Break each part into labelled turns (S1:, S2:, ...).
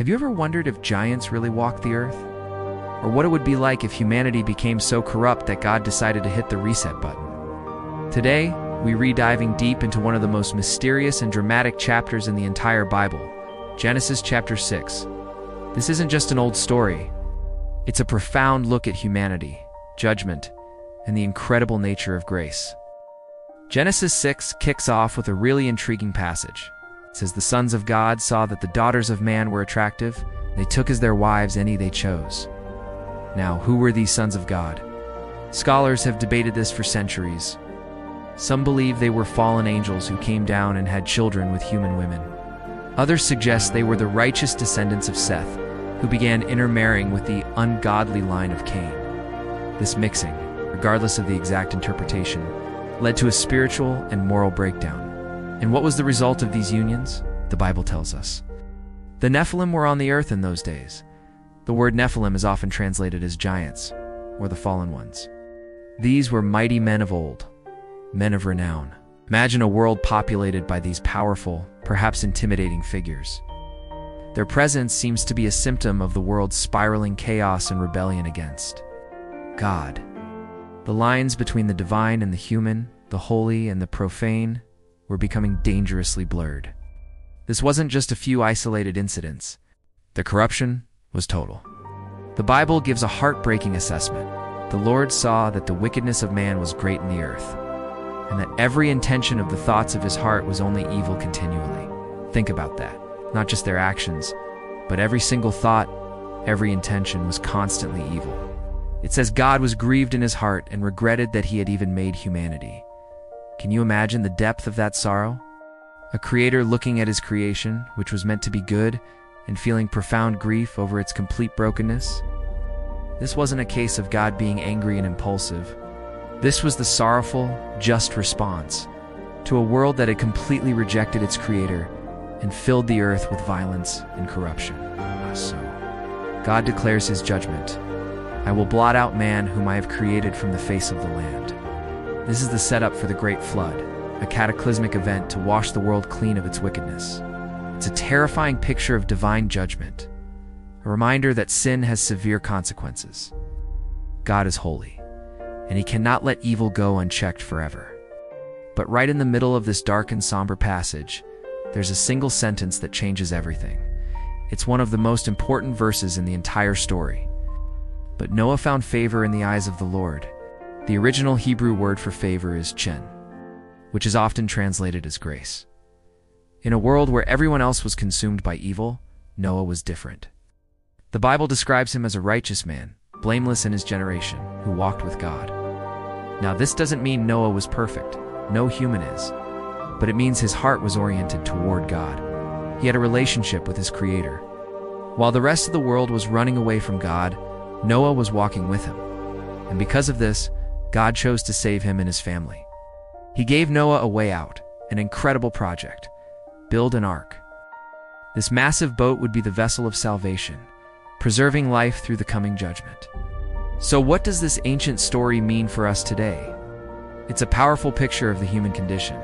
S1: Have you ever wondered if giants really walk the earth? Or what it would be like if humanity became so corrupt that God decided to hit the reset button? Today, we're re-diving deep into one of the most mysterious and dramatic chapters in the entire Bible, Genesis chapter 6. This isn't just an old story. It's a profound look at humanity, judgment, and the incredible nature of grace. Genesis 6 kicks off with a really intriguing passage. It says, "The sons of God saw that the daughters of man were attractive. They took as their wives any they chose." Now, who were these sons of God? Scholars have debated this for centuries. Some believe they were fallen angels who came down and had children with human women. Others suggest they were the righteous descendants of Seth, who began intermarrying with the ungodly line of Cain. This mixing, regardless of the exact interpretation, led to a spiritual and moral breakdown. And what was the result of these unions? The Bible tells us. The Nephilim were on the earth in those days. The word Nephilim is often translated as giants, or the fallen ones. These were mighty men of old, men of renown. Imagine a world populated by these powerful, perhaps intimidating figures. Their presence seems to be a symptom of the world's spiraling chaos and rebellion against God. The lines between the divine and the human, the holy and the profane, were becoming dangerously blurred. This wasn't just a few isolated incidents. The corruption was total. The Bible gives a heartbreaking assessment. The Lord saw that the wickedness of man was great in the earth, and that every intention of the thoughts of his heart was only evil continually. Think about that. Not just their actions, but every single thought, every intention was constantly evil. It says God was grieved in his heart and regretted that he had even made humanity. Can you imagine the depth of that sorrow? A creator looking at his creation, which was meant to be good, and feeling profound grief over its complete brokenness? This wasn't a case of God being angry and impulsive. This was the sorrowful, just response to a world that had completely rejected its creator and filled the earth with violence and corruption. So, God declares his judgment. "I will blot out man whom I have created from the face of the land." This is the setup for the Great Flood, a cataclysmic event to wash the world clean of its wickedness. It's a terrifying picture of divine judgment, a reminder that sin has severe consequences. God is holy, and he cannot let evil go unchecked forever. But right in the middle of this dark and somber passage, there's a single sentence that changes everything. It's one of the most important verses in the entire story. "But Noah found favor in the eyes of the Lord." The original Hebrew word for favor is chen, which is often translated as grace. In a world where everyone else was consumed by evil, Noah was different. The Bible describes him as a righteous man, blameless in his generation, who walked with God. Now, this doesn't mean Noah was perfect. No human is. But it means his heart was oriented toward God. He had a relationship with his Creator. While the rest of the world was running away from God, Noah was walking with him. And because of this, God chose to save him and his family. He gave Noah a way out, an incredible project: build an ark. This massive boat would be the vessel of salvation, preserving life through the coming judgment. So what does this ancient story mean for us today? It's a powerful picture of the human condition.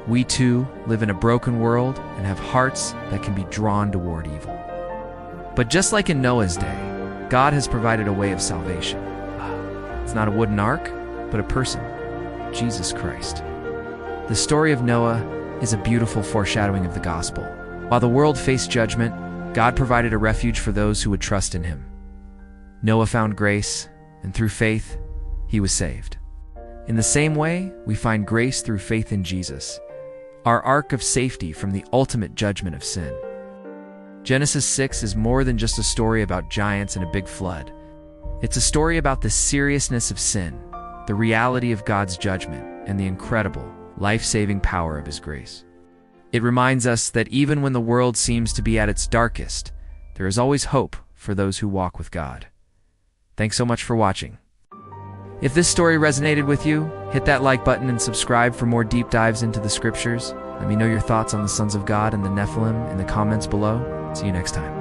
S1: We too live in a broken world and have hearts that can be drawn toward evil. But just like in Noah's day, God has provided a way of salvation. It's not a wooden ark, but a person, Jesus Christ. The story of Noah is a beautiful foreshadowing of the gospel. While the world faced judgment, God provided a refuge for those who would trust in him. Noah found grace, and through faith, he was saved. In the same way, we find grace through faith in Jesus, our ark of safety from the ultimate judgment of sin. Genesis 6 is more than just a story about giants and a big flood. It's a story about the seriousness of sin, the reality of God's judgment, and the incredible, life-saving power of his grace. It reminds us that even when the world seems to be at its darkest, there is always hope for those who walk with God. Thanks so much for watching. If this story resonated with you, hit that like button and subscribe for more deep dives into the scriptures. Let me know your thoughts on the sons of God and the Nephilim in the comments below. See you next time.